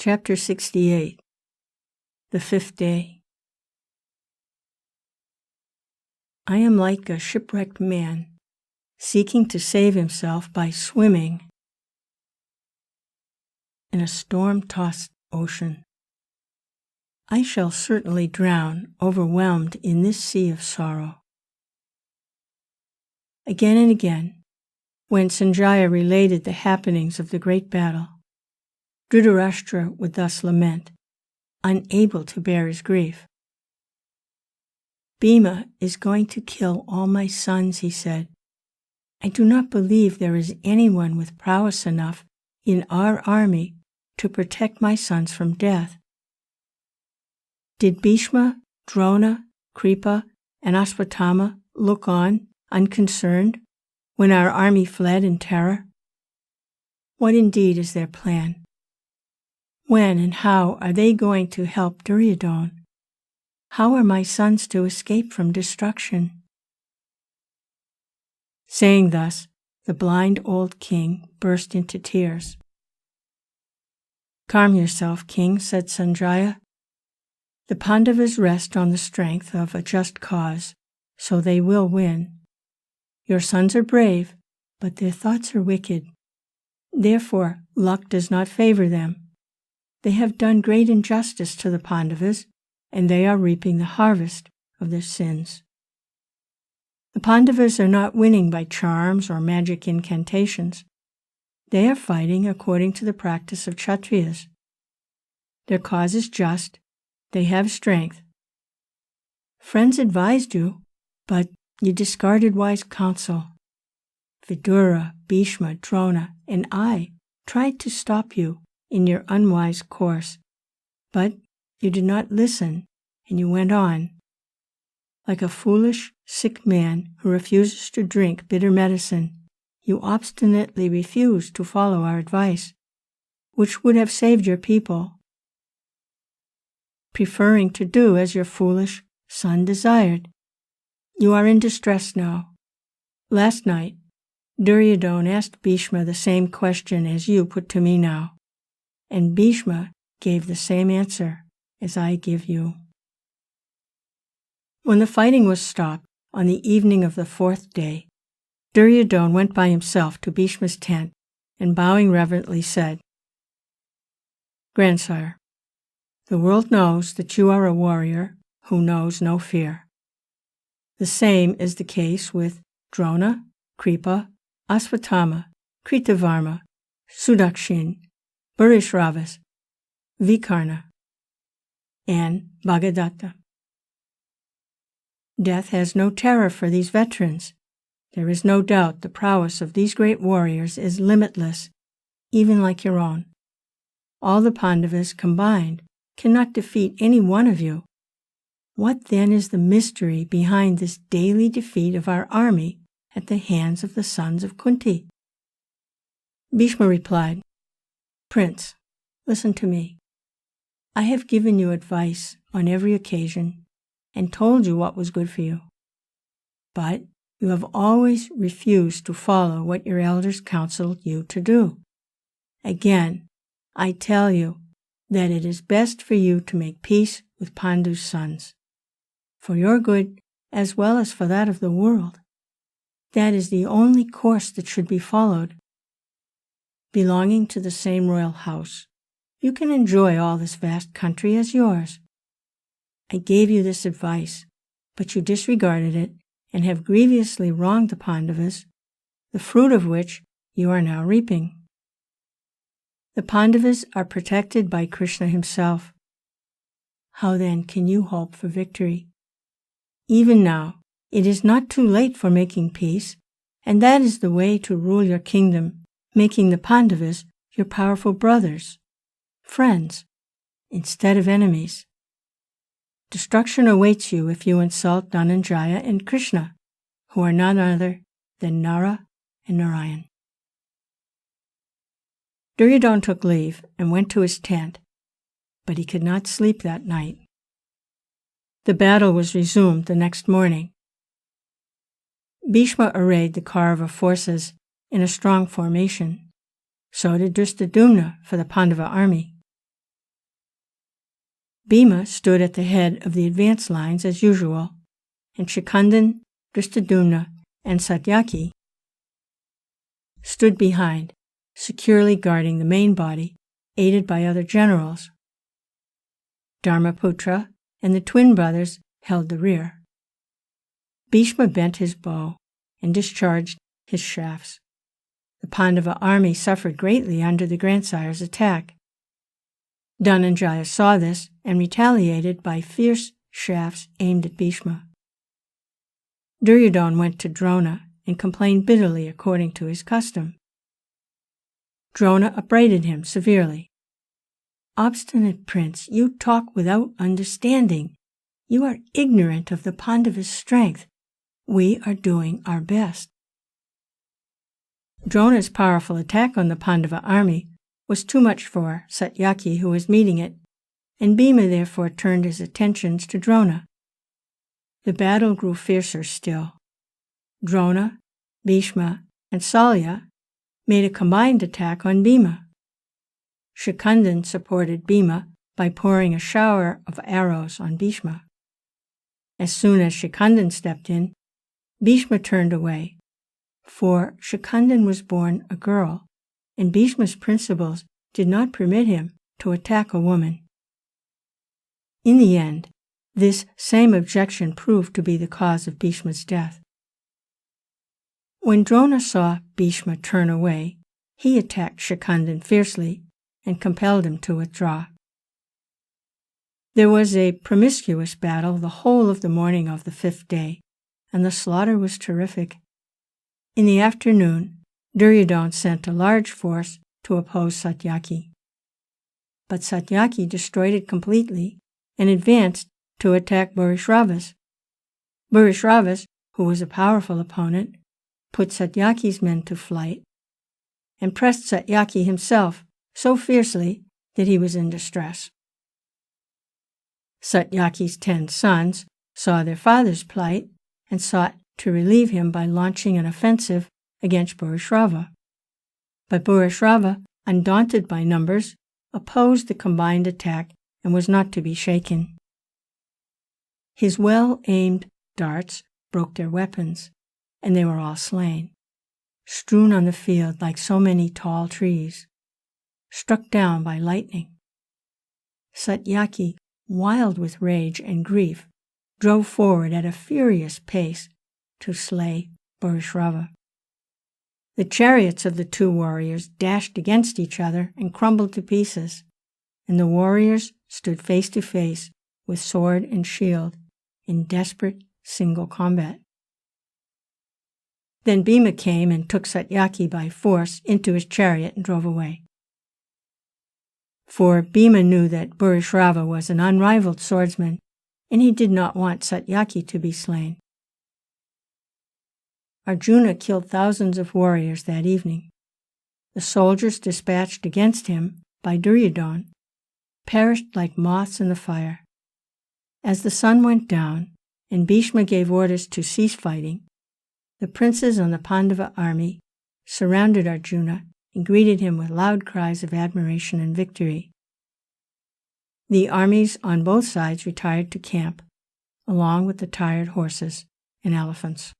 Chapter 68. The Fifth Day. I am like a shipwrecked man, seeking to save himself by swimming in a storm-tossed ocean. I shall certainly drown, overwhelmed in this sea of sorrow. Again and again, when Sanjaya related the happenings of the great battle, Dhritarashtra would thus lament, unable to bear his grief. Bhima is going to kill all my sons, he said. I do not believe there is anyone with prowess enough in our army to protect my sons from death. Did Bhishma, Drona, Kripa, and Ashwatthama look on, unconcerned, when our army fled in terror? What indeed is their plan? When and how are they going to help Duryodhana? How are my sons to escape from destruction? Saying thus, the blind old king burst into tears. Calm yourself, king, said Sanjaya. The Pandavas rest on the strength of a just cause, so they will win. Your sons are brave, but their thoughts are wicked. Therefore, luck does not favor them. They have done great injustice to the Pandavas, and they are reaping the harvest of their sins. The Pandavas are not winning by charms or magic incantations. They are fighting according to the practice of Kshatriyas. Their cause is just. They have strength. Friends advised you, but you discarded wise counsel. Vidura, Bhishma, Drona, and I tried to stop you in your unwise course, but you did not listen, and you went on. Like a foolish, sick man who refuses to drink bitter medicine, you obstinately refused to follow our advice, which would have saved your people, preferring to do as your foolish son desired. You are in distress now. Last night, Duryodhana asked Bhishma the same question as you put to me now, and Bhishma gave the same answer as I give you. When the fighting was stopped on the evening of the fourth day, Duryodhana went by himself to Bhishma's tent and bowing reverently said, Grandsire, the world knows that you are a warrior who knows no fear. The same is the case with Drona, Kripa, Ashwatthama, Kritavarma, Sudakshin, Bharishravas, Vikarna, and Bhagadatta. Death has no terror for these veterans. There is no doubt the prowess of these great warriors is limitless, even like your own. All the Pandavas combined cannot defeat any one of you. What then is the mystery behind this daily defeat of our army at the hands of the sons of Kunti? Bhishma replied, Prince, listen to me. I have given you advice on every occasion and told you what was good for you. But you have always refused to follow what your elders counseled you to do. Again, I tell you that it is best for you to make peace with Pandu's sons, for your good as well as for that of the world. That is the only course that should be followed. Belonging to the same royal house, you can enjoy all this vast country as yours. I gave you this advice, but you disregarded it and have grievously wronged the Pandavas, the fruit of which you are now reaping. The Pandavas are protected by Krishna himself. How then can you hope for victory? Even now, it is not too late for making peace, and that is the way to rule your kingdom, making the Pandavas your powerful brothers, friends, instead of enemies. Destruction awaits you if you insult Dhananjaya and Krishna, who are none other than Nara and Narayan. Duryodhana took leave and went to his tent, but he could not sleep that night. The battle was resumed the next morning. Bhishma arrayed the Kaurava forces in a strong formation. So did Drishtadyumna for the Pandava army. Bhima stood at the head of the advance lines as usual, and Shikandan, Dristadumna, and Satyaki stood behind, securely guarding the main body, aided by other generals. Dharmaputra and the twin brothers held the rear. Bhishma bent his bow and discharged his shafts. The Pandava army suffered greatly under the grandsire's attack. Dhananjaya saw this and retaliated by fierce shafts aimed at Bhishma. Duryodhana went to Drona and complained bitterly according to his custom. Drona upbraided him severely. "Obstinate prince, you talk without understanding. You are ignorant of the Pandavas' strength. We are doing our best." Drona's powerful attack on the Pandava army was too much for Satyaki, who was meeting it, and Bhima therefore turned his attentions to Drona. The battle grew fiercer still. Drona, Bhishma, and Salya made a combined attack on Bhima. Shikandan supported Bhima by pouring a shower of arrows on Bhishma. As soon as Shikandan stepped in, Bhishma turned away, for Shikandan was born a girl, and Bhishma's principles did not permit him to attack a woman. In the end, this same objection proved to be the cause of Bhishma's death. When Drona saw Bhishma turn away, he attacked Shikandan fiercely and compelled him to withdraw. There was a promiscuous battle the whole of the morning of the 5th day, and the slaughter was terrific. In the afternoon, Duryodhana sent a large force to oppose Satyaki. But Satyaki destroyed it completely and advanced to attack Bhurisravas. Bhurisravas, who was a powerful opponent, put Satyaki's men to flight and pressed Satyaki himself so fiercely that he was in distress. Satyaki's 10 sons saw their father's plight and sought to relieve him by launching an offensive against Bhurishrava. But Bhurishrava, undaunted by numbers, opposed the combined attack and was not to be shaken. His well-aimed darts broke their weapons, and they were all slain, strewn on the field like so many tall trees, struck down by lightning. Satyaki, wild with rage and grief, drove forward at a furious pace to slay Bhurishrava. The chariots of the two warriors dashed against each other and crumbled to pieces, and the warriors stood face to face with sword and shield in desperate single combat. Then Bhima came and took Satyaki by force into his chariot and drove away. For Bhima knew that Bhurishrava was an unrivaled swordsman, and he did not want Satyaki to be slain. Arjuna killed thousands of warriors that evening. The soldiers dispatched against him by Duryodhana perished like moths in the fire. As the sun went down and Bhishma gave orders to cease fighting, the princes on the Pandava army surrounded Arjuna and greeted him with loud cries of admiration and victory. The armies on both sides retired to camp, along with the tired horses and elephants.